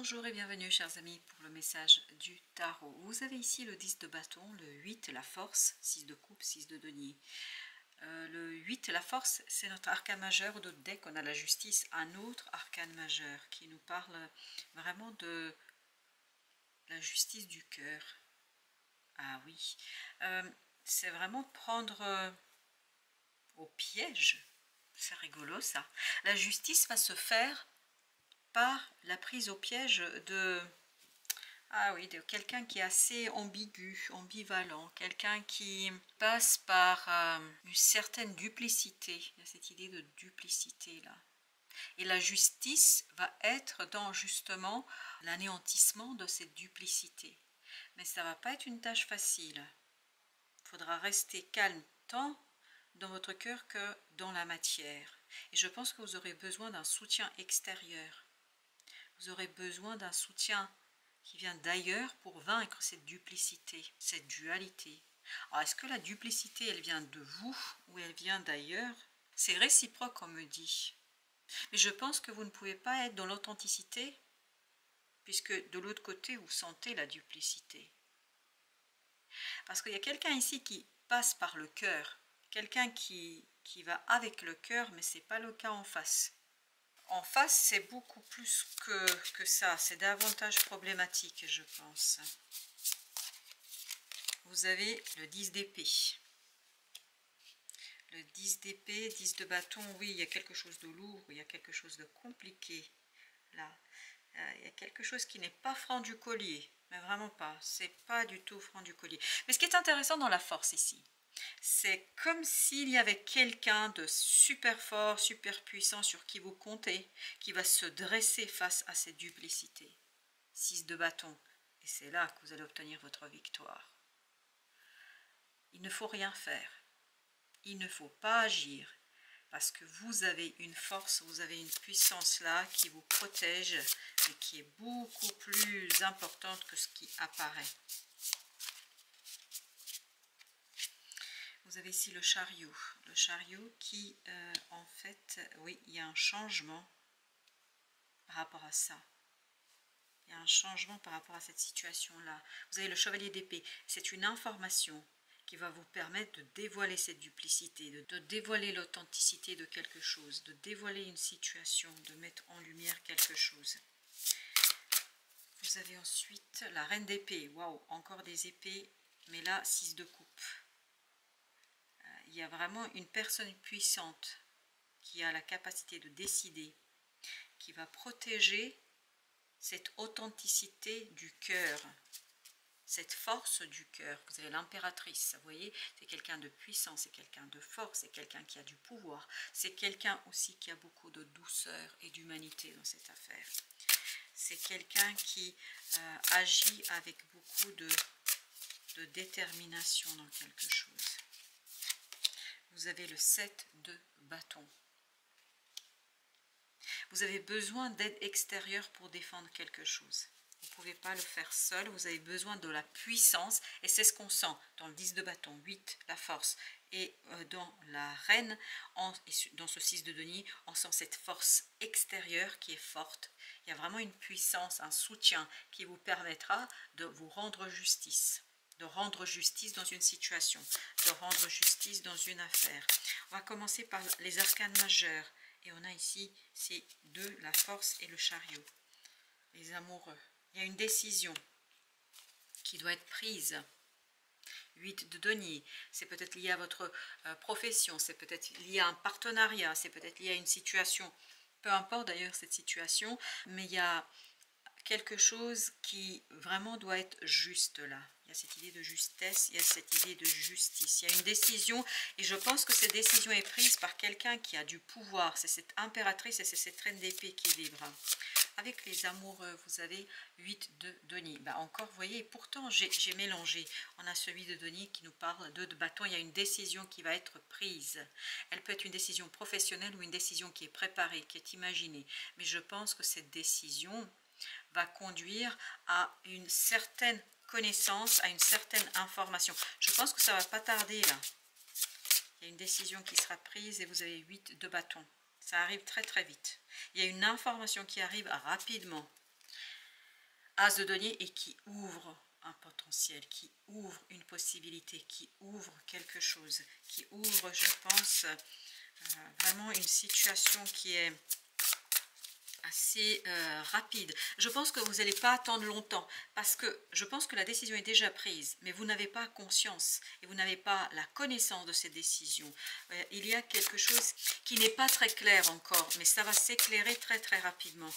Bonjour et bienvenue chers amis pour le message du tarot. Vous avez ici le 10 de bâton, le 8 la force, 6 de coupe, 6 de denier. Le 8 la force, c'est notre arcane majeur. Au deck on a la justice, un autre arcane majeur qui nous parle vraiment de la justice du cœur. Ah oui, c'est vraiment prendre au piège, c'est rigolo ça. La justice va se faire par la prise au piège de quelqu'un qui est assez ambigu, ambivalent, quelqu'un qui passe par une certaine duplicité. Il y a cette idée de duplicité là. Et la justice va être dans justement l'anéantissement de cette duplicité. Mais ça ne va pas être une tâche facile. Il faudra rester calme tant dans votre cœur que dans la matière. Et je pense que vous aurez besoin d'un soutien extérieur. Vous aurez besoin d'un soutien qui vient d'ailleurs pour vaincre cette duplicité, cette dualité. Alors, est-ce que la duplicité, elle vient de vous ou elle vient d'ailleurs? C'est réciproque, on me dit. Mais je pense que vous ne pouvez pas être dans l'authenticité, puisque de l'autre côté, vous sentez la duplicité. Parce qu'il y a quelqu'un ici qui passe par le cœur, quelqu'un qui va avec le cœur, mais ce n'est pas le cas en face. En face, c'est beaucoup plus que ça, c'est davantage problématique, je pense. Vous avez le 10 d'épée. Le 10 d'épée, 10 de bâton, oui, il y a quelque chose de lourd, il y a quelque chose de compliqué, là. Il y a quelque chose qui n'est pas franc du collier, mais vraiment pas, c'est pas du tout franc du collier. Mais ce qui est intéressant dans la force ici, c'est comme s'il y avait quelqu'un de super fort, super puissant sur qui vous comptez, qui va se dresser face à cette duplicité. 6 de bâton, et c'est là que vous allez obtenir votre victoire. Il ne faut rien faire, il ne faut pas agir, parce que vous avez une force, vous avez une puissance là qui vous protège et qui est beaucoup plus importante que ce qui apparaît. Vous avez ici le chariot qui, en fait, oui, il y a un changement par rapport à ça. Il y a un changement par rapport à cette situation-là. Vous avez le chevalier d'épée, c'est une information qui va vous permettre de dévoiler cette duplicité, de dévoiler l'authenticité de quelque chose, de dévoiler une situation, de mettre en lumière quelque chose. Vous avez ensuite la reine d'épée, waouh, encore des épées, mais là, 6 de coupe. Il y a vraiment une personne puissante qui a la capacité de décider, qui va protéger cette authenticité du cœur, cette force du cœur. Vous avez l'impératrice, vous voyez, c'est quelqu'un de puissant, c'est quelqu'un de fort, c'est quelqu'un qui a du pouvoir, c'est quelqu'un aussi qui a beaucoup de douceur et d'humanité dans cette affaire. C'est quelqu'un qui agit avec beaucoup de détermination dans quelque chose. Vous avez le 7 de bâton. Vous avez besoin d'aide extérieure pour défendre quelque chose. Vous ne pouvez pas le faire seul, vous avez besoin de la puissance, et c'est ce qu'on sent dans le 10 de bâton, 8, la force, et dans la reine, dans ce 6 de denier, on sent cette force extérieure qui est forte. Il y a vraiment une puissance, un soutien qui vous permettra de vous rendre justice. De rendre justice dans une situation, de rendre justice dans une affaire. On va commencer par les arcanes majeurs. Et on a ici ces deux, la force et le chariot. Les amoureux. Il y a une décision qui doit être prise. 8 de denier. C'est peut-être lié à votre profession, c'est peut-être lié à un partenariat, c'est peut-être lié à une situation. Peu importe d'ailleurs cette situation, mais il y a quelque chose qui vraiment doit être juste là. Il y a cette idée de justesse, il y a cette idée de justice. Il y a une décision et je pense que cette décision est prise par quelqu'un qui a du pouvoir. C'est cette impératrice et c'est cette reine d'épée qui vibre. Avec les amoureux, vous avez 8 de denier. Ben encore, vous voyez, pourtant j'ai mélangé. On a celui de denier qui nous parle de bâton. Il y a une décision qui va être prise. Elle peut être une décision professionnelle ou une décision qui est préparée, qui est imaginée. Mais je pense que cette décision va conduire à une certaine connaissance, à une certaine information. Je pense que ça ne va pas tarder là. Il y a une décision qui sera prise et vous avez 8 de bâton. Ça arrive très très vite. Il y a une information qui arrive rapidement. As de denier et qui ouvre un potentiel, qui ouvre une possibilité, qui ouvre quelque chose, qui ouvre, je pense, vraiment une situation qui est assez rapide. Je pense que vous n'allez pas attendre longtemps parce que je pense que la décision est déjà prise, mais vous n'avez pas conscience et vous n'avez pas la connaissance de cette décision. Il y a quelque chose qui n'est pas très clair encore, mais ça va s'éclairer très très rapidement.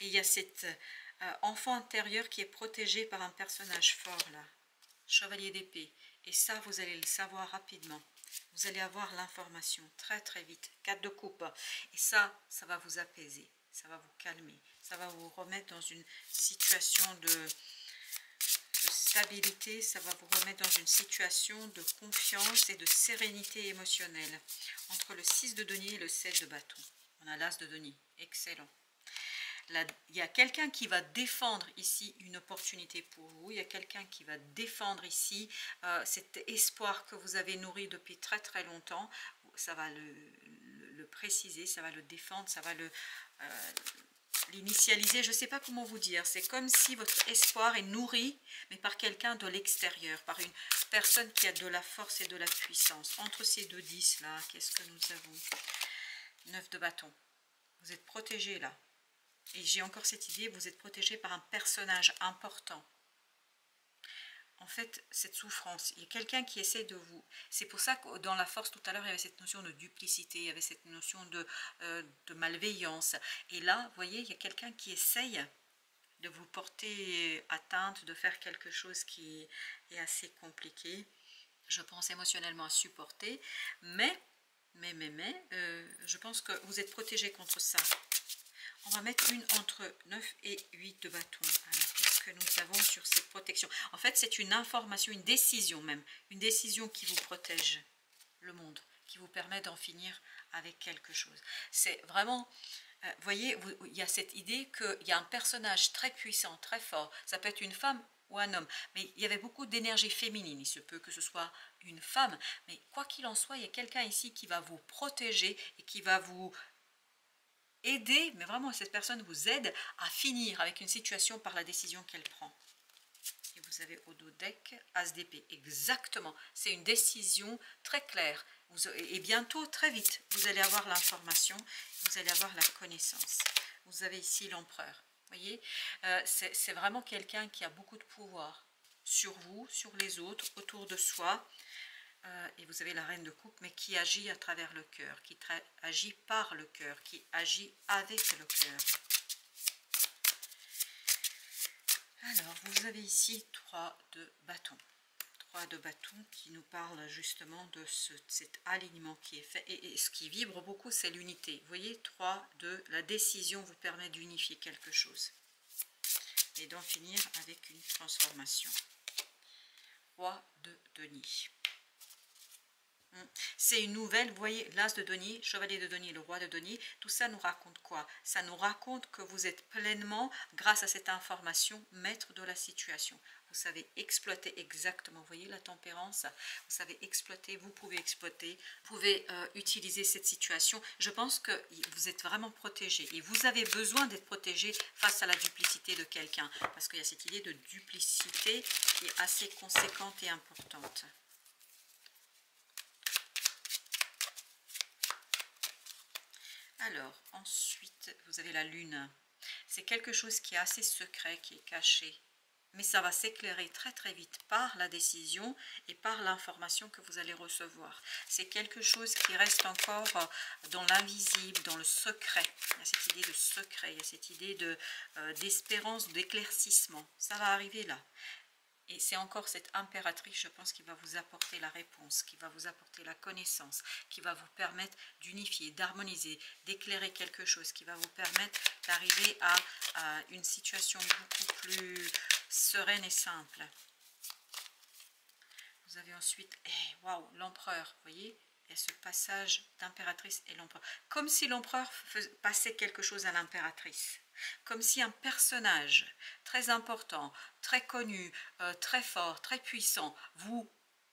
Et il y a cet enfant intérieur qui est protégé par un personnage fort là, chevalier d'épée, et ça vous allez le savoir rapidement. Vous allez avoir l'information très très vite. 4 de coupe. Et ça va vous apaiser. Ça va vous calmer. Ça va vous remettre dans une situation de stabilité. Ça va vous remettre dans une situation de confiance et de sérénité émotionnelle. Entre le 6 de denier et le 7 de bâton. On a l'as de denier. Excellent. Là, il y a quelqu'un qui va défendre ici une opportunité pour vous. Il y a quelqu'un qui va défendre ici cet espoir que vous avez nourri depuis très très longtemps. Ça va le préciser, ça va le défendre, ça va l'initialiser. Je ne sais pas comment vous dire. C'est comme si votre espoir est nourri, mais par quelqu'un de l'extérieur, par une personne qui a de la force et de la puissance. Entre ces deux 10 là, qu'est-ce que nous avons? 9 de bâton. Vous êtes protégé là. Et j'ai encore cette idée, vous êtes protégé par un personnage important. En fait, cette souffrance, il y a quelqu'un qui essaie de vous... C'est pour ça que dans la force, tout à l'heure, il y avait cette notion de duplicité, il y avait cette notion de malveillance. Et là, vous voyez, il y a quelqu'un qui essaye de vous porter atteinte, de faire quelque chose qui est assez compliqué, je pense émotionnellement à supporter. Mais je pense que vous êtes protégé contre ça. On va mettre une entre 9 et 8 de bâton. Alors, qu'est-ce que nous avons sur cette protection? En fait, c'est une information, une décision même. Une décision qui vous protège le monde, qui vous permet d'en finir avec quelque chose. C'est vraiment... vous voyez, il y a cette idée qu'il y a un personnage très puissant, très fort. Ça peut être une femme ou un homme. Mais il y avait beaucoup d'énergie féminine. Il se peut que ce soit une femme. Mais quoi qu'il en soit, il y a quelqu'un ici qui va vous protéger et qui va vous... aider, mais vraiment cette personne vous aide à finir avec une situation par la décision qu'elle prend. Et vous avez au dos deck As d'épée, exactement, c'est une décision très claire. Et bientôt, très vite, vous allez avoir l'information, vous allez avoir la connaissance. Vous avez ici l'empereur, voyez, c'est vraiment quelqu'un qui a beaucoup de pouvoir sur vous, sur les autres, autour de soi. Et vous avez la reine de coupe, mais qui agit à travers le cœur, qui agit par le cœur, qui agit avec le cœur. Alors, vous avez ici 3 de bâton. 3 de bâton qui nous parle justement de cet alignement qui est fait. Et ce qui vibre beaucoup, c'est l'unité. Vous voyez, 3 de la décision vous permet d'unifier quelque chose. Et d'en finir avec une transformation. Roi de denier. C'est une nouvelle, vous voyez, l'as de denier, chevalier de denier, le roi de denier, tout ça nous raconte quoi? Ça nous raconte que vous êtes pleinement, grâce à cette information, maître de la situation. Vous savez exploiter exactement, vous voyez la tempérance, vous savez exploiter, vous pouvez utiliser cette situation. Je pense que vous êtes vraiment protégé et vous avez besoin d'être protégé face à la duplicité de quelqu'un, parce qu'il y a cette idée de duplicité qui est assez conséquente et importante. Alors, ensuite, vous avez la lune. C'est quelque chose qui est assez secret, qui est caché. Mais ça va s'éclairer très très vite par la décision et par l'information que vous allez recevoir. C'est quelque chose qui reste encore dans l'invisible, dans le secret. Il y a cette idée de secret, il y a cette idée d'espérance, d'éclaircissement. Ça va arriver là. Et c'est encore cette impératrice, je pense, qui va vous apporter la réponse, qui va vous apporter la connaissance, qui va vous permettre d'unifier, d'harmoniser, d'éclairer quelque chose, qui va vous permettre d'arriver à une situation beaucoup plus sereine et simple. Vous avez ensuite, waouh, l'empereur, vous voyez, il y a ce passage d'impératrice et l'empereur. Comme si l'empereur passait quelque chose à l'impératrice. Comme si un personnage très important, très connu, très fort, très puissant, vous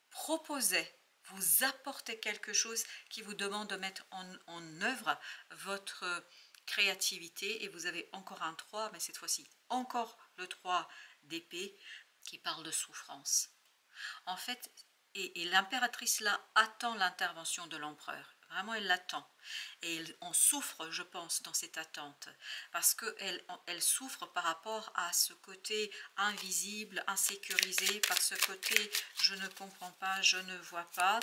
proposait, vous apportait quelque chose qui vous demande de mettre en œuvre votre créativité, et vous avez encore un 3, mais cette fois-ci encore le 3 d'épée qui parle de souffrance. En fait, et l'impératrice là attend l'intervention de l'empereur. Vraiment, elle l'attend. Et on souffre, je pense, dans cette attente. Parce qu'elle souffre par rapport à ce côté invisible, insécurisé, par ce côté je ne comprends pas, je ne vois pas.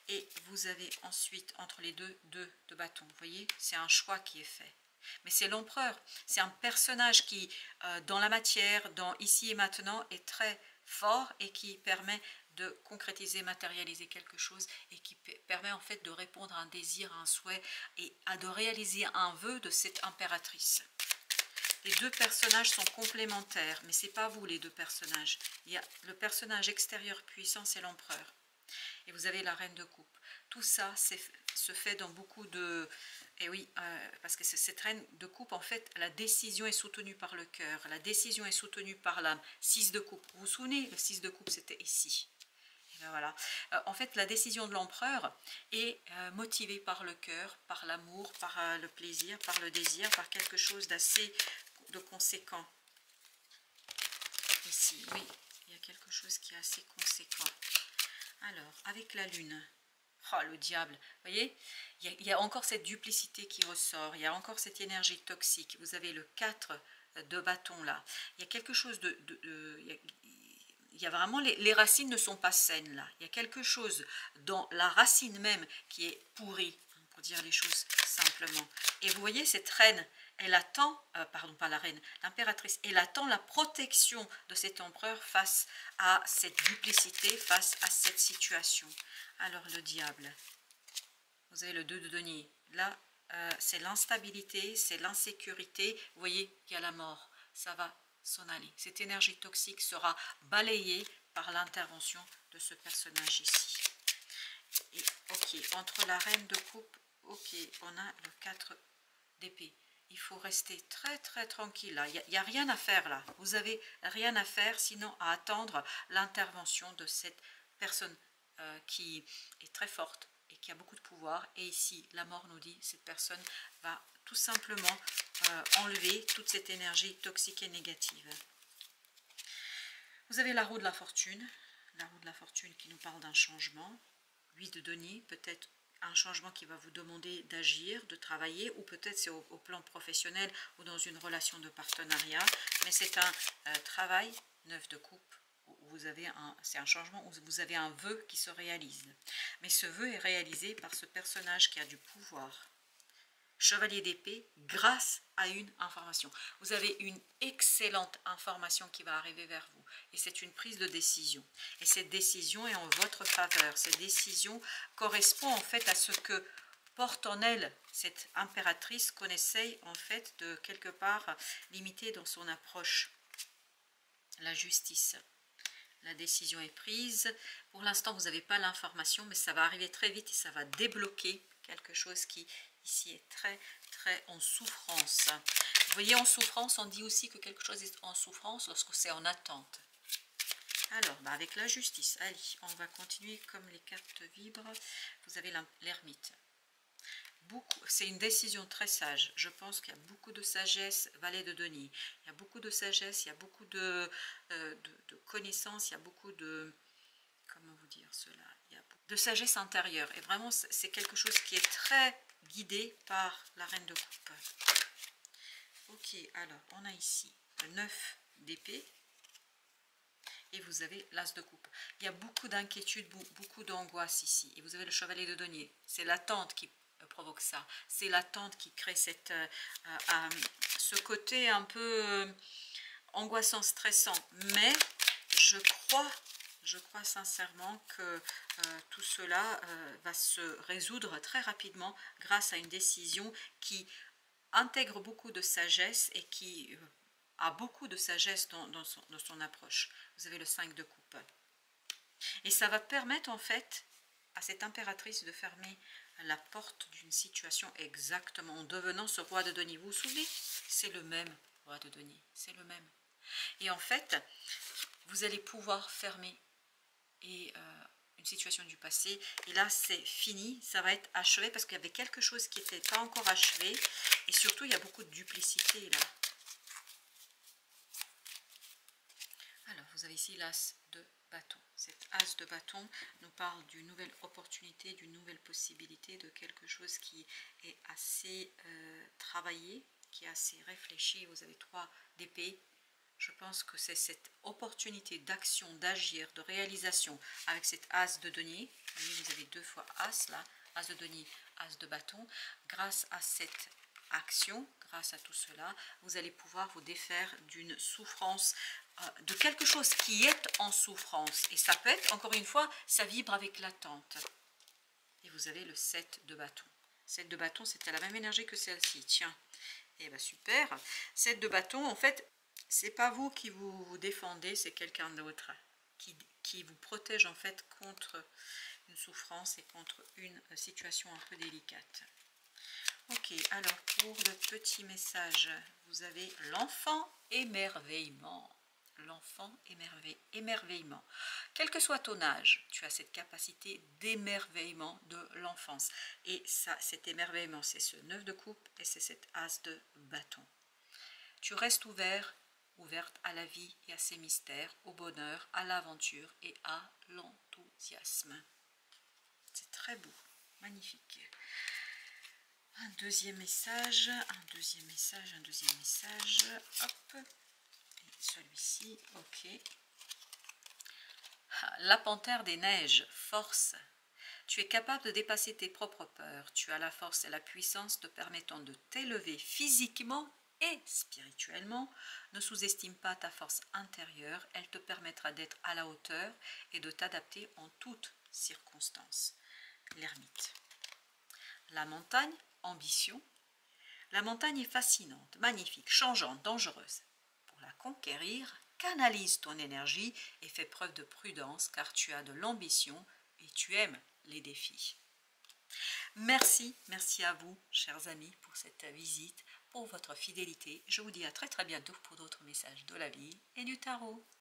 Et vous avez ensuite, entre les deux de bâtons. Vous voyez, c'est un choix qui est fait. Mais c'est l'empereur. C'est un personnage qui, dans la matière, dans ici et maintenant, est très fort et qui permet de concrétiser, matérialiser quelque chose et qui permet en fait de répondre à un désir, à un souhait et de réaliser un vœu de cette impératrice. Les deux personnages sont complémentaires, mais ce n'est pas vous les deux personnages. Il y a le personnage extérieur puissant, c'est l'empereur. Et vous avez la reine de coupe. Tout ça se fait dans beaucoup de... Et oui, parce que cette reine de coupe, en fait, la décision est soutenue par le cœur. La décision est soutenue par l'âme. 6 de coupe. Vous vous souvenez, le 6 de coupe, c'était ici. Et ben voilà. En fait, la décision de l'empereur est motivée par le cœur, par l'amour, par le plaisir, par le désir, par quelque chose d'assez conséquent. Ici, oui, il y a quelque chose qui est assez conséquent. Alors, avec la lune, oh, le diable, vous voyez, il y a encore cette duplicité qui ressort, il y a encore cette énergie toxique. Vous avez le 4 de bâton là. Il y a quelque chose il y a vraiment, les racines ne sont pas saines là. Il y a quelque chose dans la racine même qui est pourrie, pour dire les choses simplement. Et vous voyez, cette reine, elle attend, pardon, pas la reine, l'impératrice, elle attend la protection de cet empereur face à cette duplicité, face à cette situation. Alors le diable, vous avez le 2 de denier. Là, c'est l'instabilité, c'est l'insécurité. Vous voyez, il y a la mort. Ça va s'en aller. Cette énergie toxique sera balayée par l'intervention de ce personnage ici. Et ok, entre la reine de coupe, ok, on a le 4 d'épée. Il faut rester très très tranquille là. Il n'y a rien à faire là. Vous avez rien à faire sinon à attendre l'intervention de cette personne qui est très forte et qui a beaucoup de pouvoir. Et ici, la mort nous dit, cette personne va tout simplement enlever toute cette énergie toxique et négative. Vous avez la roue de la fortune qui nous parle d'un changement. 8 de denier, peut-être un changement qui va vous demander d'agir, de travailler, ou peut-être c'est au plan professionnel ou dans une relation de partenariat, mais c'est un travail. 9 de coupe, c'est un changement où vous avez un vœu qui se réalise. Mais ce vœu est réalisé par ce personnage qui a du pouvoir. Chevalier d'épée, grâce à une information. Vous avez une excellente information qui va arriver vers vous. Et c'est une prise de décision. Et cette décision est en votre faveur. Cette décision correspond en fait à ce que porte en elle cette impératrice qu'on essaye en fait de quelque part limiter dans son approche. La justice. La décision est prise. Pour l'instant, vous n'avez pas l'information, mais ça va arriver très vite et ça va débloquer quelque chose qui ici est très très en souffrance. Vous voyez, en souffrance, on dit aussi que quelque chose est en souffrance lorsque c'est en attente. Alors, avec la justice, allez, on va continuer comme les cartes vibrent. Vous avez l'ermite. C'est une décision très sage. Je pense qu'il y a beaucoup de sagesse, valet de denier. Il y a beaucoup de sagesse, il y a beaucoup de connaissances, il y a beaucoup de... Comment vous dire cela? Il y a de sagesse intérieure. Et vraiment, c'est quelque chose qui est très guidé par la reine de coupe. Ok, alors, on a ici le 9 d'épée. Et vous avez l'as de coupe. Il y a beaucoup d'inquiétude, beaucoup d'angoisse ici. Et vous avez le chevalier de denier. C'est l'attente qui provoque ça. C'est l'attente qui crée ce côté un peu angoissant, stressant. Mais je crois sincèrement que tout cela va se résoudre très rapidement grâce à une décision qui intègre beaucoup de sagesse et qui a beaucoup de sagesse dans son approche. Vous avez le 5 de coupe. Et ça va permettre en fait à cette impératrice de fermer la porte d'une situation exactement en devenant ce roi de denier. Vous vous souvenez? C'est le même roi de denier. C'est le même. Et en fait, vous allez pouvoir fermer une situation du passé. Et là, c'est fini, ça va être achevé parce qu'il y avait quelque chose qui n'était pas encore achevé. Et surtout, il y a beaucoup de duplicité là. Alors, vous avez ici l'as de bâton. Cet as de bâton nous parle d'une nouvelle opportunité, d'une nouvelle possibilité, de quelque chose qui est assez travaillé, qui est assez réfléchi. Vous avez 3 d'épée. Je pense que c'est cette opportunité d'action, d'agir, de réalisation avec cet as de denier. Vous avez 2 fois as là, as de denier, as de bâton. Grâce à cette action, grâce à tout cela, vous allez pouvoir vous défaire d'une souffrance, de quelque chose qui est en souffrance. Et ça peut être, encore une fois, ça vibre avec l'attente. Et vous avez le 7 de bâton. 7 de bâton, c'était la même énergie que celle-ci. Tiens, et bien super. 7 de bâton, en fait, c'est pas vous qui vous défendez, c'est quelqu'un d'autre qui vous protège en fait contre une souffrance et contre une situation un peu délicate. Ok, alors pour le petit message, vous avez l'enfant émerveillement. L'enfant émerveillement. Quel que soit ton âge, tu as cette capacité d'émerveillement de l'enfance. Et ça, cet émerveillement, c'est ce 9 de coupe et c'est cet as de bâton. Tu restes ouverte à la vie et à ses mystères, au bonheur, à l'aventure et à l'enthousiasme. C'est très beau, magnifique. Un deuxième message, hop, et celui-ci, ok. La panthère des neiges, force. Tu es capable de dépasser tes propres peurs, tu as la force et la puissance te permettant de t'élever physiquement et spirituellement. Ne sous-estime pas ta force intérieure, elle te permettra d'être à la hauteur et de t'adapter en toutes circonstances. L'ermite. La montagne, ambition. La montagne est fascinante, magnifique, changeante, dangereuse. Pour la conquérir, canalise ton énergie et fais preuve de prudence car tu as de l'ambition et tu aimes les défis. Merci à vous, chers amis, pour cette visite, pour votre fidélité. Je vous dis à très bientôt pour d'autres messages de la vie et du tarot.